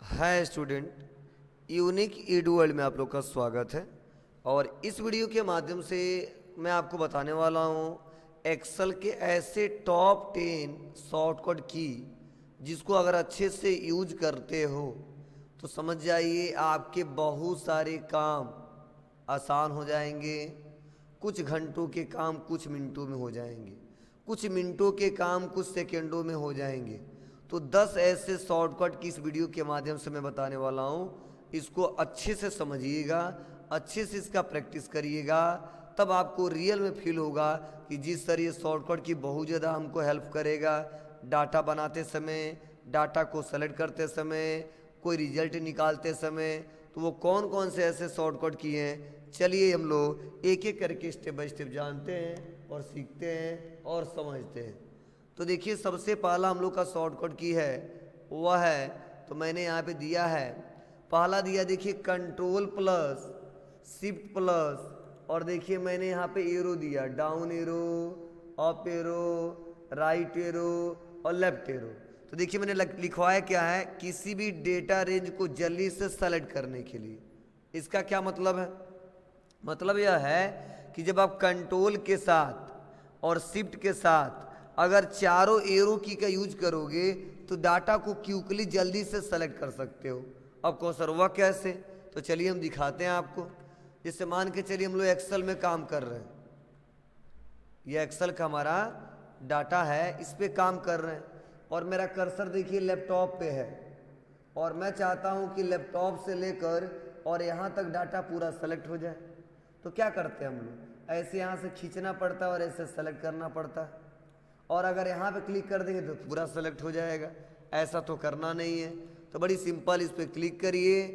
Hi student, unique Edu world में आप लोग का स्वागत है। और इस वीडियो के माध्यम से मैं आपको बताने वाला हूँ एक्सेल के ऐसे टॉप 10 शॉर्टकट की जिसको अगर अच्छे से यूज करते हो तो समझ जाइए आपके बहुत सारे काम आसान हो जाएंगे। कुछ घंटों के काम कुछ मिनटों में हो जाएंगे, कुछ मिनटों के काम कुछ सेकंडों में हो जाएंगे। तो 10 ऐसे शॉर्टकट की इस वीडियो के माध्यम से मैं बताने वाला हूँ। इसको अच्छे से समझिएगा, अच्छे से इसका प्रैक्टिस करिएगा, तब आपको रियल में फील होगा कि जिस तरह ये शॉर्टकट की बहुत ज़्यादा हमको हेल्प करेगा डाटा बनाते समय, डाटा को सेलेक्ट करते समय, कोई रिजल्ट निकालते समय। तो वो कौन कौन से ऐसे शॉर्टकट किए हैं, चलिए हम लोग एक एक करके स्टेप बाय स्टेप जानते हैं और सीखते हैं और समझते हैं। तो देखिए, सबसे पहला हम लोग का शॉर्टकट की है वह है, तो मैंने यहाँ पे दिया है, पहला दिया देखिए कंट्रोल प्लस शिफ्ट प्लस, और देखिए मैंने यहाँ पे एरो दिया, down arrow, up arrow, right arrow और लेफ्ट एरो। तो देखिए मैंने लिखवाया क्या है, किसी भी डेटा रेंज को जल्दी से सेलेक्ट करने के लिए। इसका क्या मतलब है? मतलब यह है कि जब आप कंट्रोल के साथ और शिफ्ट के साथ अगर चारों एरो की का यूज करोगे तो डाटा को क्विकली जल्दी से सेलेक्ट कर सकते हो। अब कहो सर वह कैसे? तो चलिए हम दिखाते हैं आपको। जैसे मान के चलिए हम लोग एक्सेल में काम कर रहे हैं, यह एक्सेल का हमारा डाटा है, इस पे काम कर रहे हैं और मेरा कर्सर देखिए लैपटॉप पे है और मैं चाहता हूं कि लैपटॉप से लेकर और यहाँ तक डाटा पूरा सेलेक्ट हो जाए। तो क्या करते हैं हम लोग, ऐसे यहाँ से खींचना पड़ता है और ऐसे सेलेक्ट करना पड़ता है, और अगर यहाँ पे क्लिक कर देंगे तो पूरा सेलेक्ट हो जाएगा। ऐसा तो करना नहीं है, तो बड़ी सिंपल इस पर क्लिक करिए,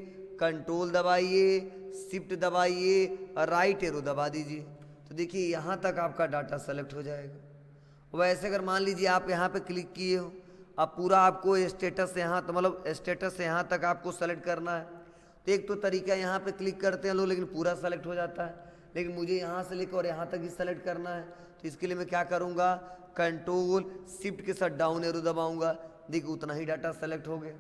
कंट्रोल दबाइए, शिफ्ट दबाइए और राइट एरो दबा दीजिए। तो देखिए यहाँ तक आपका डाटा सेलेक्ट हो जाएगा। वैसे अगर मान लीजिए आप यहाँ पे क्लिक किए हो, अब पूरा आपको स्टेटस से यहाँ, तो मतलब स्टेटस से यहाँ तक आपको सेलेक्ट करना है, तो एक तो तरीका यहाँ पे क्लिक करते हैं लोग लेकिन पूरा सेलेक्ट हो जाता है, लेकिन मुझे यहाँ से लेकर और यहाँ तक ही सेलेक्ट करना है। तो इसके लिए मैं क्या करूँगा, कंट्रोल शिफ्ट के साथ डाउन एरो दबाऊंगा, देखिए उतना ही डाटा सेलेक्ट हो गया।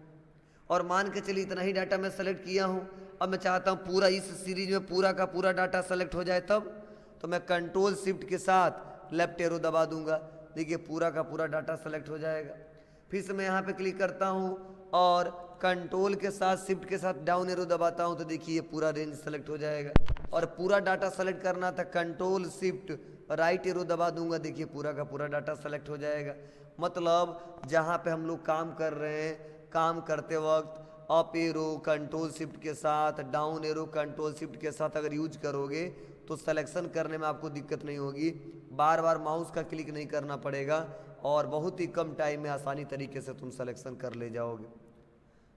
और मान के चलिए इतना ही डाटा मैं सेलेक्ट किया हूँ, अब मैं चाहता हूँ पूरा इस सीरीज में पूरा का पूरा डाटा सेलेक्ट हो जाए, तब तो मैं कंट्रोल शिफ्ट के साथ लेफ्ट एरो दबा दूंगा, देखिए पूरा का पूरा डाटा सेलेक्ट हो जाएगा। फिर से मैं यहाँ पे क्लिक करता हूँ और कंट्रोल के साथ शिफ्ट के साथ डाउन एरो दबाता हूँ, तो देखिए ये पूरा रेंज सेलेक्ट हो जाएगा। और पूरा डाटा सेलेक्ट करना था, कंट्रोल शिफ्ट राइट एरो दबा दूंगा, देखिए पूरा का पूरा डाटा सेलेक्ट हो जाएगा। मतलब जहाँ पे हम लोग काम कर रहे हैं, काम करते वक्त अप एरो कंट्रोल शिफ्ट के साथ, डाउन एरो कंट्रोल शिफ्ट के साथ अगर यूज करोगे तो सिलेक्शन करने में आपको दिक्कत नहीं होगी, बार बार माउस का क्लिक नहीं करना पड़ेगा और बहुत ही कम टाइम में आसानी तरीके से तुम सिलेक्शन कर ले जाओगे।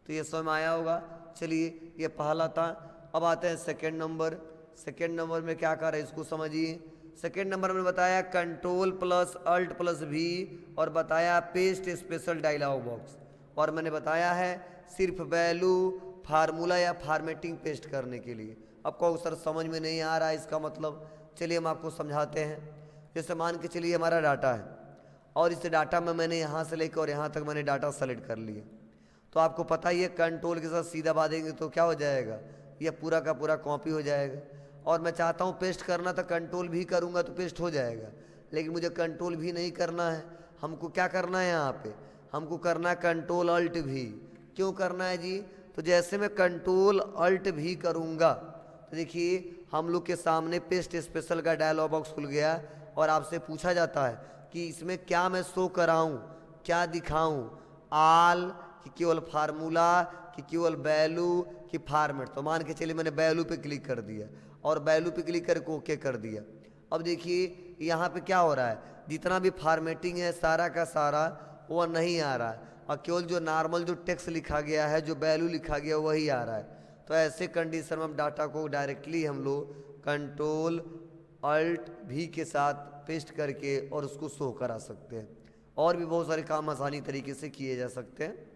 तो ये समझ में आया होगा। चलिए ये पहला था। अब आते हैं सेकंड नंबर। सेकंड नंबर में क्या कर रहे हैं इसको समझिए। सेकंड नंबर में बताया कंट्रोल प्लस अल्ट प्लस भी, और बताया पेस्ट स्पेशल डायलॉग बॉक्स, और मैंने बताया है सिर्फ वैल्यू फार्मूला या फॉर्मेटिंग पेस्ट करने के लिए। अब कहो सर समझ में नहीं आ रहा है इसका मतलब, चलिए हम आपको समझाते हैं। जैसे मान के चलिए हमारा डाटा है और इस डाटा में मैंने यहाँ से लेकर और यहाँ तक मैंने डाटा सेलेक्ट कर लिया, तो आपको पता ही है कंट्रोल के साथ सीधा दबा देंगे तो क्या हो जाएगा, ये पूरा का पूरा कॉपी हो जाएगा। और मैं चाहता हूँ पेस्ट करना, तो कंट्रोल भी करूँगा तो पेस्ट हो जाएगा, लेकिन मुझे कंट्रोल भी नहीं करना है। हमको क्या करना है यहाँ पे, हमको करना है कंट्रोल अल्ट भी। क्यों करना है जी? तो जैसे मैं कंट्रोल अल्ट भी करूँगा तो देखिए हम लोग के सामने पेस्ट स्पेशल का डायलॉग बॉक्स खुल गया और आपसे पूछा जाता है कि इसमें क्या मैं शो कराऊँ, क्या दिखाऊँ, आल कि केवल फार्मूला कि केवल वैल्यू कि फॉर्मेट। तो मान के चलिए मैंने वैल्यू पे क्लिक कर दिया और वैल्यू पे क्लिक करके ओके कर दिया। अब देखिए यहाँ पे क्या हो रहा है, जितना भी फॉर्मेटिंग है सारा का सारा वो नहीं आ रहा है, और केवल जो नॉर्मल जो टेक्स्ट लिखा गया है, जो वैल्यू लिखा गया वही आ रहा है। तो ऐसे कंडीशन में हम डाटा को डायरेक्टली हम लोग कंट्रोल अल्ट भी के साथ पेस्ट करके और उसको शो करा सकते हैं, और भी बहुत सारे काम आसानी तरीके से किए जा सकते हैं।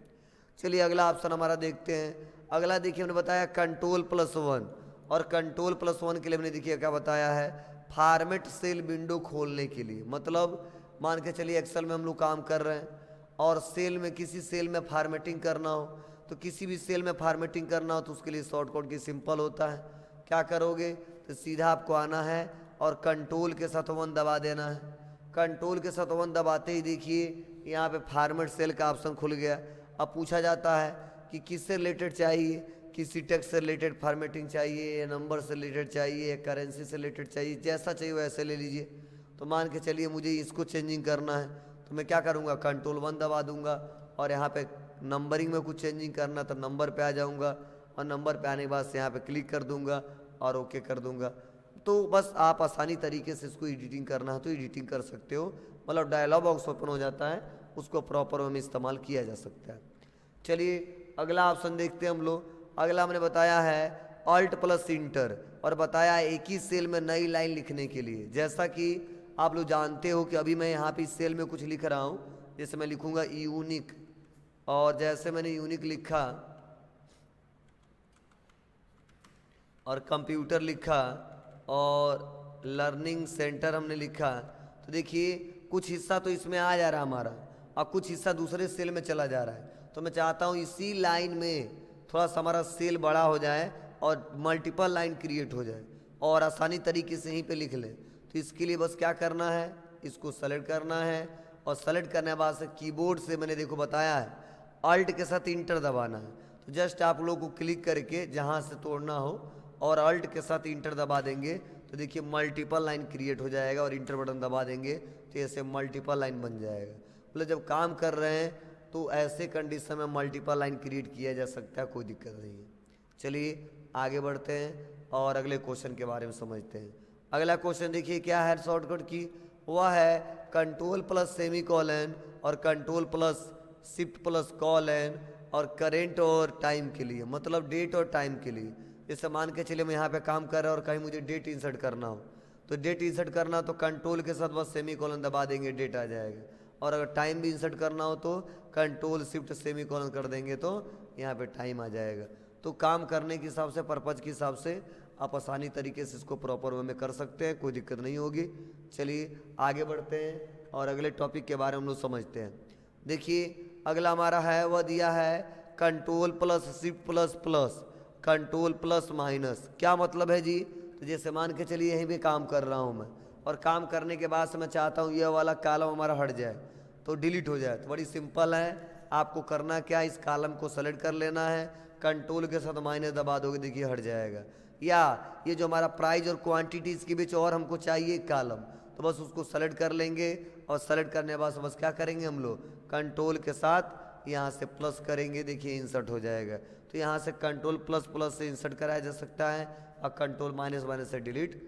चलिए अगला ऑप्शन हमारा देखते हैं। अगला देखिए हमने बताया कंट्रोल प्लस वन, और कंट्रोल प्लस वन के लिए हमने देखिए क्या बताया है, फॉर्मेट सेल विंडो खोलने के लिए। मतलब मान के चलिए एक्सेल में हम लोग काम कर रहे हैं और सेल में किसी सेल में फॉर्मेटिंग करना हो, तो किसी भी सेल में फॉर्मेटिंग करना हो तो उसके लिए शॉर्टकट की सिंपल होता है। क्या करोगे तो सीधा आपको आना है और कंट्रोल के साथ 1 दबा देना है। कंट्रोल के साथ 1 दबाते ही देखिए यहाँ पे फॉर्मेट सेल का ऑप्शन खुल गया। अब पूछा जाता है कि किससे रिलेटेड चाहिए, किसी टेक्स्ट से रिलेटेड फॉर्मेटिंग चाहिए, या नंबर से रिलेटेड चाहिए, या करेंसी से रिलेटेड चाहिए, जैसा चाहिए वैसे ले लीजिए। तो मान के चलिए मुझे इसको चेंजिंग करना है तो मैं क्या करूँगा, कंट्रोल 1 दबा दूंगा और यहाँ पे नंबरिंग में कुछ चेंजिंग करना तो नंबर पे आ जाऊँगा और नंबर पे आने के बाद से यहाँ पे क्लिक कर दूँगा और ओके कर दूँगा। तो बस आप आसानी तरीके से इसको एडिटिंग करना है तो एडिटिंग कर सकते हो, मतलब डायलॉग बॉक्स ओपन हो जाता है, उसको प्रॉपर वे में इस्तेमाल किया जा सकता है। चलिए अगला ऑप्शन देखते हैं हम लोग। अगला हमने बताया है ऑल्ट प्लस इंटर और बताया है एक ही सेल में नई लाइन लिखने के लिए। जैसा कि आप लोग जानते हो कि अभी मैं यहाँ पे इस सेल में कुछ लिख रहा हूँ, जैसे मैं लिखूँगा यूनिक, और जैसे मैंने यूनिक लिखा और कंप्यूटर लिखा और लर्निंग सेंटर हमने लिखा, तो देखिए कुछ हिस्सा तो इसमें आ जा रहा है हमारा और कुछ हिस्सा दूसरे सेल में चला जा रहा है। तो मैं चाहता हूँ इसी लाइन में थोड़ा सा हमारा सेल बड़ा हो जाए और मल्टीपल लाइन क्रिएट हो जाए और आसानी तरीके से यहीं पे लिख लें। तो इसके लिए बस क्या करना है, इसको सेलेक्ट करना है और सेलेक्ट करने के बाद से कीबोर्ड से मैंने देखो बताया है अल्ट के साथ इंटर दबाना है। तो जस्ट आप लोग को क्लिक करके जहाँ से तोड़ना हो और अल्ट के साथ इंटर दबा देंगे तो देखिए मल्टीपल लाइन क्रिएट हो जाएगा और इंटर बटन दबा देंगे तो ऐसे मल्टीपल लाइन बन जाएगा। मतलब जब काम कर रहे हैं तो ऐसे कंडीशन में मल्टीपल लाइन क्रिएट किया जा सकता है, कोई दिक्कत नहीं है। चलिए आगे बढ़ते हैं और अगले क्वेश्चन के बारे में समझते हैं। अगला क्वेश्चन देखिए क्या है शॉर्टकट की, वह है कंट्रोल प्लस सेमी कॉलन और control plus shift plus colon और करेंट और टाइम के लिए, मतलब डेट और टाइम के लिए। जैसे मान के चलिए मैं यहाँ पे काम कर रहा हूँ और कहीं मुझे डेट इंसर्ट करना हो तो डेट इंसर्ट करना तो कंट्रोल के साथ बस सेमी कॉलन दबा देंगे, डेट आ जाएगा। और अगर टाइम भी इंसर्ट करना हो तो कंट्रोल शिफ्ट सेमी कॉलन कर देंगे तो यहाँ पे टाइम आ जाएगा। तो काम करने के हिसाब से, पर्पज के हिसाब से आप आसानी तरीके से इसको प्रॉपर वे में कर सकते हैं, कोई दिक्कत नहीं होगी। चलिए आगे बढ़ते हैं और अगले टॉपिक के बारे में हम लोग समझते हैं। देखिए अगला हमारा है वह दिया है control plus shift plus plus control plus minus. क्या मतलब है जी, तो जैसे मान के चलिए यहीं पे काम कर रहा हूँ मैं और काम करने के बाद से मैं चाहता हूँ ये वाला कॉलम हमारा हट जाए तो डिलीट हो जाए, तो बड़ी सिंपल है। आपको करना क्या, इस कॉलम को सेलेक्ट कर लेना है, कंट्रोल के साथ माइनस दबा दोगे देखिए हट जाएगा। या ये जो हमारा प्राइस और क्वांटिटी इसके बीच और हमको चाहिए कॉलम, तो बस उसको सेलेक्ट कर लेंगे और सेलेक्ट करने के बाद बस क्या करेंगे हम लोग कंट्रोल के साथ यहाँ से प्लस करेंगे, देखिए इंसर्ट हो जाएगा। तो यहाँ से कंट्रोल प्लस प्लस से इंसर्ट कराया जा सकता है और कंट्रोल माइनस माइनस से डिलीट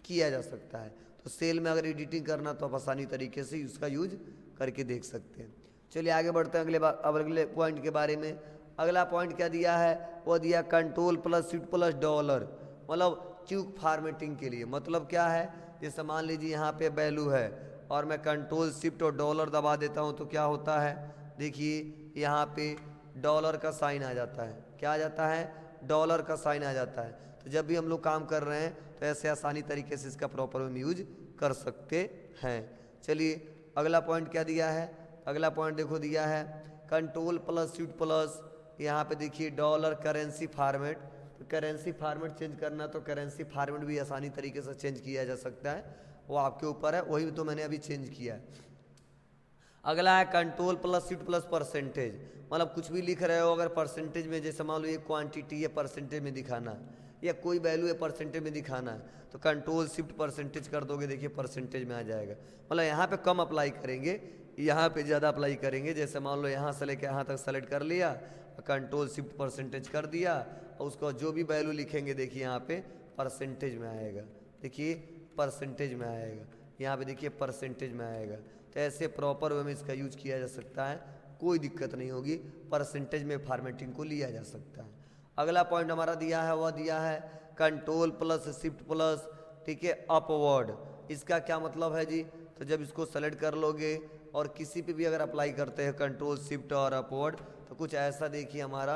किया जा सकता है। तो सेल में अगर एडिटिंग करना तो आप आसानी तरीके से उसका यूज करके देख सकते हैं। चलिए आगे बढ़ते हैं अगले पॉइंट के बारे में। अगला पॉइंट क्या दिया है, वो दिया control plus shift plus dollar, मतलब क्यूक फॉर्मेटिंग के लिए। मतलब क्या है, जैसे मान लीजिए यहाँ पे वैल्यू है और मैं कंट्रोल शिफ्ट और डॉलर दबा देता हूँ तो क्या होता है, देखिए यहाँ पे डॉलर का साइन आ जाता है। क्या आ जाता है, डॉलर का साइन आ जाता है। तो जब भी हम लोग काम कर रहे हैं तो ऐसे आसानी तरीके से इसका प्रॉपर हम यूज कर सकते हैं। चलिए अगला पॉइंट क्या दिया है, अगला पॉइंट देखो दिया है कंट्रोल प्लस शिफ्ट प्लस, यहाँ पे देखिए डॉलर करेंसी फॉर्मेट। तो करेंसी फॉर्मेट चेंज करना तो करेंसी फॉर्मेट भी आसानी तरीके से चेंज किया जा सकता है, वो आपके ऊपर है, वही तो मैंने अभी चेंज किया है। अगला है control plus shift plus percentage, मतलब कुछ भी लिख रहे हो अगर परसेंटेज में, जैसे मान लो ये क्वांटिटी है परसेंटेज में दिखाना है या कोई वैल्यू है परसेंटेज में दिखाना है तो कंट्रोल शिफ्ट परसेंटेज कर दोगे, देखिए परसेंटेज में आ जाएगा। मतलब यहाँ पे कम अप्लाई करेंगे, यहाँ पे ज़्यादा अप्लाई करेंगे। जैसे मान लो यहाँ से लेकर यहाँ तक सेलेक्ट कर लिया, कंट्रोल शिफ्ट परसेंटेज कर दिया और उसको जो भी वैल्यू लिखेंगे देखिए यहाँ पे परसेंटेज में आएगा, देखिए परसेंटेज में आएगा, यहाँ पे देखिए परसेंटेज में आएगा। तो ऐसे प्रॉपर वे में इसका यूज किया जा सकता है, कोई दिक्कत नहीं होगी, परसेंटेज में फॉर्मेटिंग को लिया जा सकता है। अगला पॉइंट हमारा दिया है वह दिया है कंट्रोल प्लस शिफ्ट प्लस, ठीक है, अपवर्ड। इसका क्या मतलब है जी, तो जब इसको सेलेक्ट कर लोगे और किसी पे भी अगर अप्लाई करते हैं कंट्रोल शिफ्ट और अपवर्ड तो कुछ ऐसा देखिए हमारा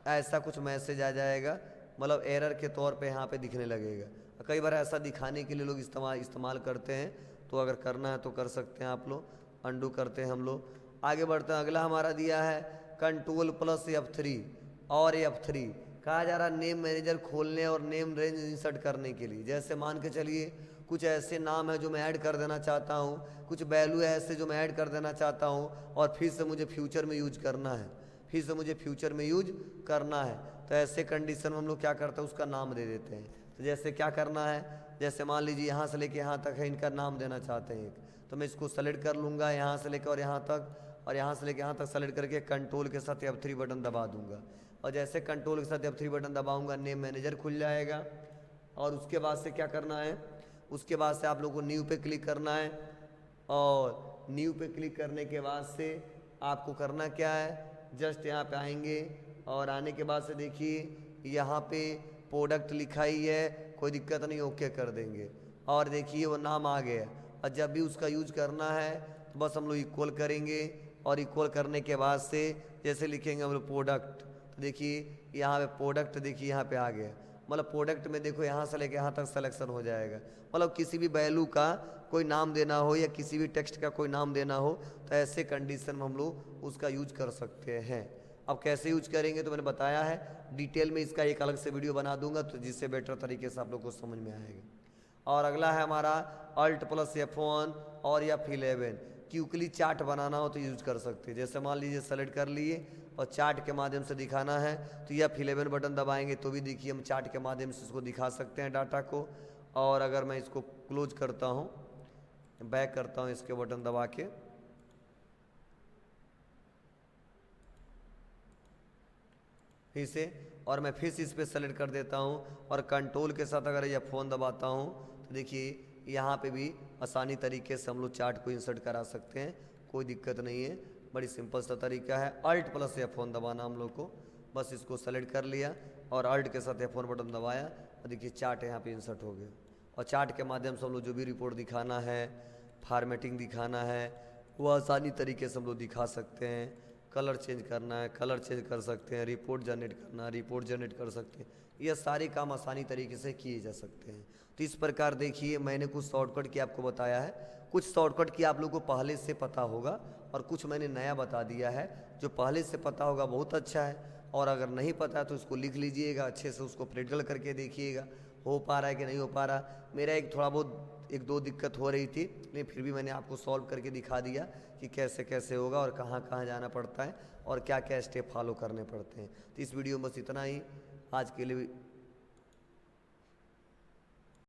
ऐसा कुछ मैसेज आ जाएगा, मतलब एरर के तौर पे यहाँ पे दिखने लगेगा। कई बार ऐसा दिखाने के लिए लोग इस्तेमाल करते हैं, तो अगर करना है तो कर सकते हैं आप लोग, अंडू करते हैं हम लोग। आगे बढ़ते हैं, अगला हमारा दिया है Ctrl+F3 और F3 कहा जा रहा नेम मैनेजर खोलने और नेम रेंज इंसर्ट करने के लिए। जैसे मान के चलिए कुछ ऐसे नाम है जो मैं ऐड कर देना चाहता हूँ, कुछ वैल्यू है ऐसे जो मैं ऐड कर देना चाहता हूँ और फिर से मुझे फ्यूचर में यूज करना है, तो ऐसे कंडीशन में हम लोग क्या करते हैं, उसका नाम दे देते हैं। तो जैसे क्या करना है, जैसे मान लीजिए यहाँ से लेके यहाँ तक है, इनका नाम देना चाहते हैं एक, तो मैं इसको सेलेक्ट कर लूँगा यहाँ से लेकर और यहाँ तक, और यहाँ से लेकर यहाँ तक सेलेक्ट करके कंट्रोल के साथ F3 बटन दबा दूंगा। और जैसे कंट्रोल के साथ F3 बटन दबाऊंगा नेम मैनेजर खुल जाएगा। और उसके बाद से क्या करना है, उसके बाद से आप लोग को न्यू पे क्लिक करना है। और न्यू पे क्लिक करने के बाद से आपको करना क्या है, जस्ट यहाँ पे आएंगे और आने के बाद से देखिए यहाँ पे प्रोडक्ट लिखा ही है, कोई दिक्कत नहीं, ओके कर देंगे। और देखिए वो नाम आ गया। और जब भी उसका यूज करना है तो बस हम लोग इक्वल करेंगे और इक्वल करने के बाद से जैसे लिखेंगे हम लोग प्रोडक्ट, तो देखिए यहाँ पे प्रोडक्ट, देखिए यहाँ पे आ गया। मतलब प्रोडक्ट में देखो यहाँ से लेके यहाँ तक सिलेक्शन हो जाएगा। मतलब किसी भी वैल्यू का कोई नाम देना हो या किसी भी टेक्स्ट का कोई नाम देना हो तो ऐसे कंडीशन में हम लोग उसका यूज कर सकते हैं। अब कैसे यूज करेंगे तो मैंने बताया है, डिटेल में इसका एक अलग से वीडियो बना दूंगा तो जिससे बेटर तरीके से आप लोग को समझ में आएगा। और अगला है हमारा Alt+F1 और F11, क्विकली चार्ट बनाना हो तो यूज कर सकते हैं। जैसे मान लीजिए सेलेक्ट कर लिए और चार्ट के माध्यम से दिखाना है तो F11 बटन दबाएंगे तो भी देखिए हम चार्ट के माध्यम से इसको दिखा सकते हैं डाटा को। और अगर मैं इसको क्लोज करता हूँ, बैक करता हूँ इसके बटन दबा के, फिर से, और मैं फिर से इस पर सेलेक्ट कर देता हूँ और कंट्रोल के साथ अगर यह फ़ोन दबाता हूँ तो देखिए यहाँ पे भी आसानी तरीके से हम लोग चार्ट को इंसर्ट करा सकते हैं, कोई दिक्कत नहीं है। बड़ी सिंपल सा तरीका है। Alt+F1 दबाना हम लोग को, बस इसको सेलेक्ट कर लिया और Alt के साथ F1 बटन दबाया और देखिए चार्ट यहाँ पे इंसर्ट हो गया। और चार्ट के माध्यम से हम लोग जो भी रिपोर्ट दिखाना है, फॉर्मेटिंग दिखाना है, वो आसानी तरीके से हम लोग दिखा सकते हैं। कलर चेंज करना है, कलर चेंज कर सकते हैं, रिपोर्ट जनरेट करना है, रिपोर्ट जनरेट कर सकते हैं। ये सारे काम आसानी तरीके से किए जा सकते हैं। तो इस प्रकार देखिए मैंने कुछ शॉर्टकट की आपको बताया है, कुछ शॉर्टकट की आप लोग को पहले से पता होगा और कुछ मैंने नया बता दिया है। जो पहले से पता होगा बहुत अच्छा है, और अगर नहीं पता है तो उसको लिख लीजिएगा, अच्छे से उसको प्रैक्टिकल करके देखिएगा हो पा रहा है कि नहीं हो पा रहा। मेरा एक थोड़ा बहुत एक दो दिक्कत हो रही थी, लेकिन फिर भी मैंने आपको सॉल्व करके दिखा दिया कि कैसे कैसे होगा और कहाँ कहाँ जाना पड़ता है और क्या क्या स्टेप फॉलो करने पड़ते हैं। तो इस वीडियो में बस इतना ही आज के लिए।